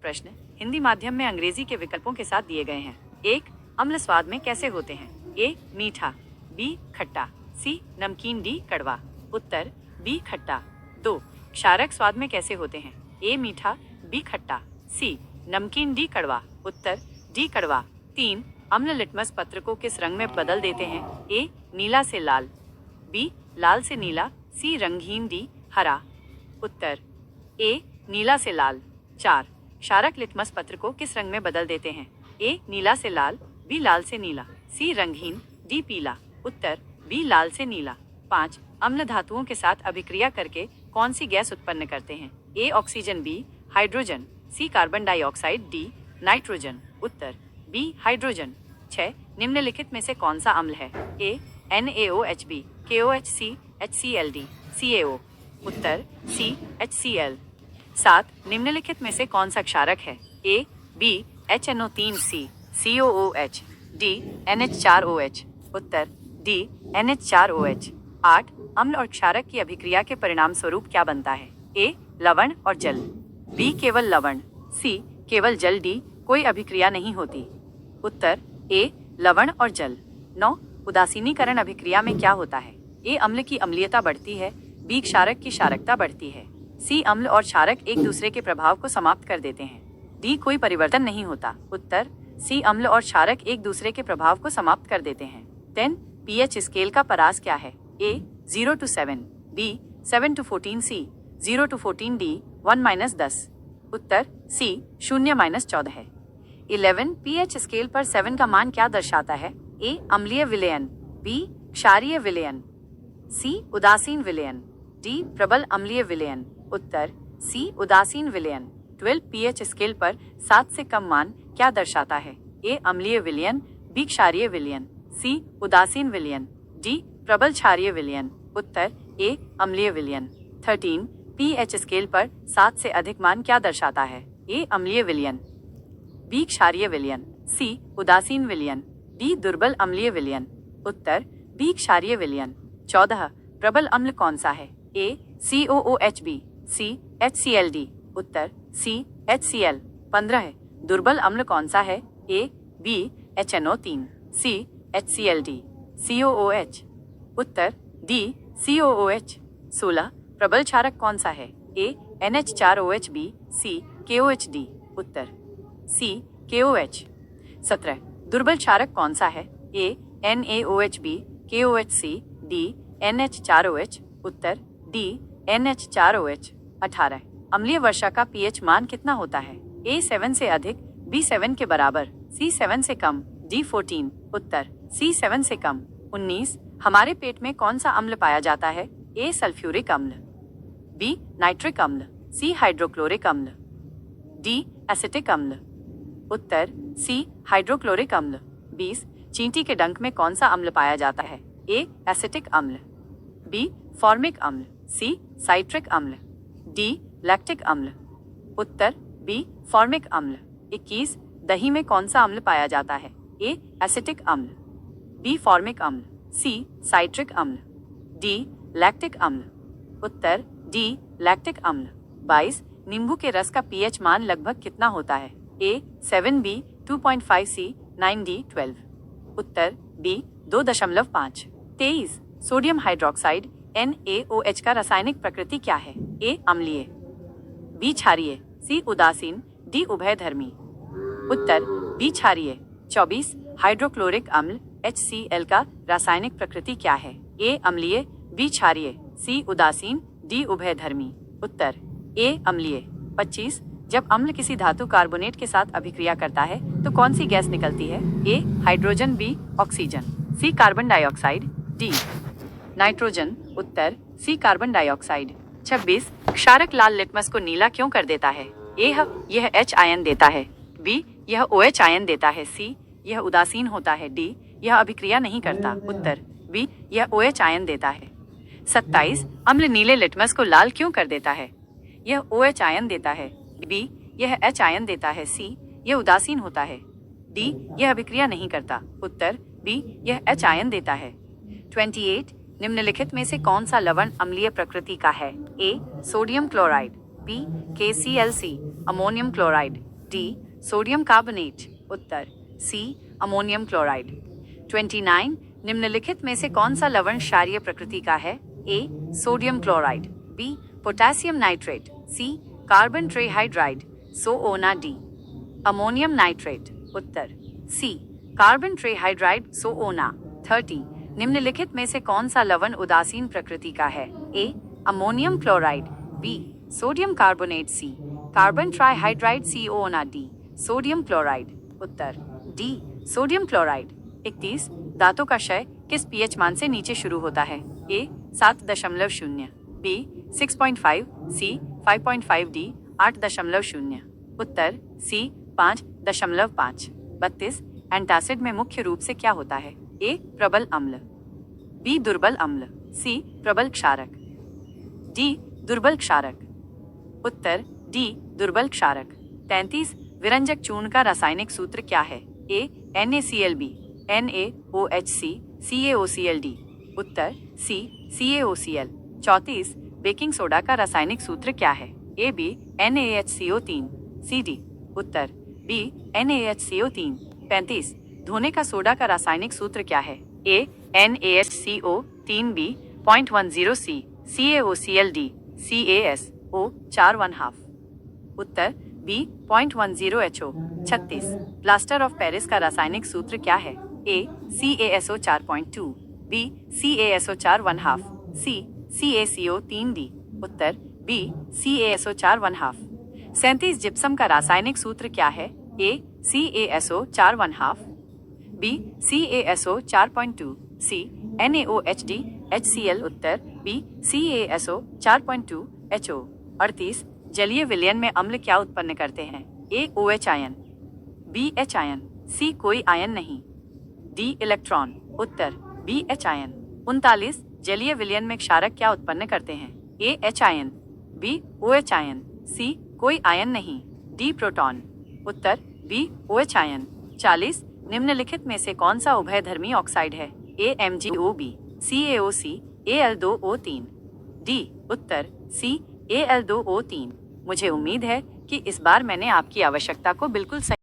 प्रश्न हिंदी माध्यम में अंग्रेजी के विकल्पों के साथ दिए गए हैं। 1. अम्ल स्वाद में कैसे होते हैं? ए. मीठा, बी. खट्टा, सी. नमकीन, डी. कड़वा। उत्तर बी. खट्टा। 2. क्षारक स्वाद में कैसे होते हैं? ए. मीठा, बी. खट्टा, सी. नमकीन, डी. कड़वा। उत्तर डी. कड़वा। 3. अम्ल लिटमस पत्र को किस रंग में बदल देते हैं? ए. नीला से लाल, बी. लाल से नीला, सी. रंगहीन, डी. हरा। उत्तर ए. नीला से लाल। 4. क्षारक लिटमस पत्र को किस रंग में बदल देते हैं? ए. नीला से लाल, बी. लाल से नीला, सी. रंगहीन, डी. पीला। उत्तर बी. लाल से नीला। 5. अम्ल धातुओं के साथ अभिक्रिया करके कौन सी गैस उत्पन्न करते हैं? A. Oxygen, B. Hydrogen, C. Carbon dioxide, D. Nitrogen. उत्तर बी. हाइड्रोजन। 6. निम्नलिखित में से कौन सा अम्ल है? A. NaOH, KOH, HCl, CaO। Uttar C. HCl। 7. निम्नलिखित में से कौन सा क्षारक है? A. B. HNO3, COOH, D. NH4OH। उत्तर डी. NH4OH। 8. अम्ल और क्षारक की अभिक्रिया के परिणाम स्वरूप क्या बनता है? ए. लवण और जल, बी. केवल लवण, सी. केवल जल, डी. कोई अभिक्रिया नहीं होती। उत्तर ए. लवण और जल। 9. उदासीनीकरण अभिक्रिया में क्या होता है? ए. अम्ल की अम्लीयता बढ़ती है, बी. क्षारक की क्षारकता बढ़ती है, सी. अम्ल और क्षारक एक दूसरे के प्रभाव को समाप्त कर देते हैं, डी. कोई परिवर्तन नहीं होता। उत्तर सी. अम्ल और क्षारक एक दूसरे के प्रभाव को समाप्त कर देते हैं। 10. pH स्केल का परास क्या है? A. 0 to 7, B. 7 to 14, C. 0 to 14, D. 1-10। उत्तर सी. 0-14। 11. pH स्केल पर 7 का मान क्या दर्शाता है? ए. अम्लीय विलयन, बी. क्षारीय विलयन, सी. उदासीन विलयन, डी. प्रबल अम्लीय विलयन। उत्तर सी. उदासीन विलयन। 12. pH स्केल पर 7 से कम मान क्या दर्शाता है? ए. अम्लीय विलयन, बी. क्षारीय विलयन, सी. उदासीन विलयन, डी. प्रबल क्षारीय विलयन। उत्तर ए. अम्लीय विलयन। 13. pH स्केल पर 7 से अधिक मान क्या दर्शाता है? ए. अम्लीय विलयन, बी. क्षारीय विलयन, सी. उदासीन विलयन, डी. दुर्बल अम्लीय विलयन। उत्तर बी. क्षारीय विलयन। 14. प्रबल अम्ल कौन सा है? ए. COOH, सी. HCl, उत्तर सी. HCl। 15. दुर्बल अम्ल कौन सा है? A. B. HNO3, C. HCl, COOH। उत्तर डी. COOH। 16. प्रबल क्षारक कौन सा है? A. NH4OH, B. C. KOH, D. उत्तर सी. KOH। 17. दुर्बल क्षारक कौन सा है? A. NaOH, B. KOH, C. D. NH4OH। उत्तर डी. NH4OH। 18. अम्लीय वर्षा का pH मान कितना होता है? ए. 7 से अधिक, बी. 7 के बराबर, सी. 7 से कम, डी. 14। उत्तर सी. 7 से कम। 19. हमारे पेट में कौन सा अम्ल पाया जाता है? ए. सल्फ्यूरिक अम्ल, बी. नाइट्रिक अम्ल, सी. हाइड्रोक्लोरिक अम्ल, डी. एसिटिक अम्ल। उत्तर सी. हाइड्रोक्लोरिक अम्ल। 20. चींटी के डंक में कौन सा अम्ल पाया जाता है? ए. एसिटिक अम्ल, बी. फॉर्मिक अम्ल, सी. साइट्रिक अम्ल, डी. लैक्टिक अम्ल। उत्तर बी. फॉर्मिक अम्ल। 21. दही में कौन सा अम्ल पाया जाता है? ए. एसिटिक अम्ल, बी. फॉर्मिक अम्ल, सी. साइट्रिक अम्ल, डी. लैक्टिक अम्ल। उत्तर डी. लैक्टिक अम्ल। 22. नींबू के रस का pH मान लगभग कितना होता है? ए. 7, बी. 2.5, सी. 9, डी. 12। उत्तर बी. 2.5। 23. सोडियम हाइड्रोक्साइड NaOH का रासायनिक प्रकृति क्या है? ए. अम्लीय, बी. क्षारीय, सी. उदासीन, डी. उभयधर्मी। उत्तर बी. क्षारीय। 24. हाइड्रोक्लोरिक अम्ल HCl का रासायनिक प्रकृति क्या है? ए. अम्लीय, बी. क्षारीय, सी. उदासीन, डी. उभयधर्मी। उत्तर ए. अम्लीय। 25. जब अम्ल किसी धातु कार्बोनेट के साथ अभिक्रिया करता है तो कौन सी गैस निकलती है? A. Hydrogen, B. Oxygen, C. Carbon dioxide, D. Nitrogen. उत्तर सी. Carbon dioxide. 26. क्षारक लाल लिटमस को नीला क्यों कर देता है? ए. यह H आयन देता है, बी. यह OH आयन देता है, सी. यह उदासीन होता है, डी. यह अभिक्रिया नहीं करता। उत्तर बी. यह OH आयन देता है। 27. अम्ल नीले लिटमस को लाल क्यों कर देता है? यह OH आयन देता है, बी. यह H आयन देता है, सी. यह उदासीन होता है, डी. यह अभिक्रिया नहीं करता। उत्तर बी. यह H आयन देता है। 28. निम्नलिखित में से कौन सा लवण अम्लीय प्रकृति का है? A. Sodium chloride, B. KClC, ammonium chloride, D sodium carbonate, उत्तर सी अमोनियम क्लोराइड। 29 निम्नलिखित में से कौन सा लवण क्षारीय प्रकृति का है? A sodium chloride, B potassium nitrate, C carbon trihydride सोओना, डी अमोनियम नाइट्रेट, उत्तर सी कार्बन ट्राइहाइड्राइड सोओना। 30 निम्नलिखित में से कौन सा लवण उदासीन प्रकृति का है? A ammonium chloride, B sodium carbonate, C carbon trihydride सीओना, डी सोडियम क्लोराइड, उत्तर डी सोडियम क्लोराइड। 31 दांतों का क्षय किस पीएच मान से नीचे शुरू होता है? ए 7.0, बी 6.5, सी 5.5, डी 8.0, उत्तर सी 5.5। 32 एंटासिड में मुख्य रूप से क्या होता है? ए प्रबल अम्ल, बी दुर्बल अम्ल, सी प्रबल क्षारक, डी दुर्बल क्षारक, उत्तर डी दुर्बल क्षारक। 33 विरंजक चूर्ण का रासायनिक सूत्र क्या है? ए NaClB, NaOHC, CaOCl, उत्तर सी CaOCl। 34 बेकिंग सोडा का रासायनिक सूत्र क्या है? ए बी NaHCO3, CD, उत्तर बी NaHCO3। 35 धोने का सोडा का रासायनिक सूत्र क्या है? A NaHCO3, 0.10, C CaOCl, CaSO 4 उत्तर B 0.10 HO। 36 plaster of Paris का रासायनिक सूत्र क्या है? A CaSO 4.2, B CaSO 4 C CaCO3, D उत्तर बी CaSO 4 37 जिप्सम का रासायनिक सूत्र क्या है? A CaSO 4 B CaSO 4.2, C NaOHD HCl, उत्तर बी CaSO 4.2 HO। 38 जलीय विलयन में अम्ल क्या उत्पन्न करते हैं? A OH ion, B H ion, C कोई आयन नहीं, डी इलेक्ट्रॉन, उत्तर बी H आयन। 39 जलीय विलयन में क्षारक क्या उत्पन्न करते हैं? A H ion, B OH ion, C कोई आयन नहीं, डी प्रोटॉन, उत्तर बी OH आयन। 40 निम्नलिखित में से कौन सा उभयधर्मी ऑक्साइड है? A MgOB, CaOC, Al2O3, D उत्तर सी Al2O3। मुझे उम्मीद है कि इस बार मैंने आपकी आवश्यकता को बिल्कुल सही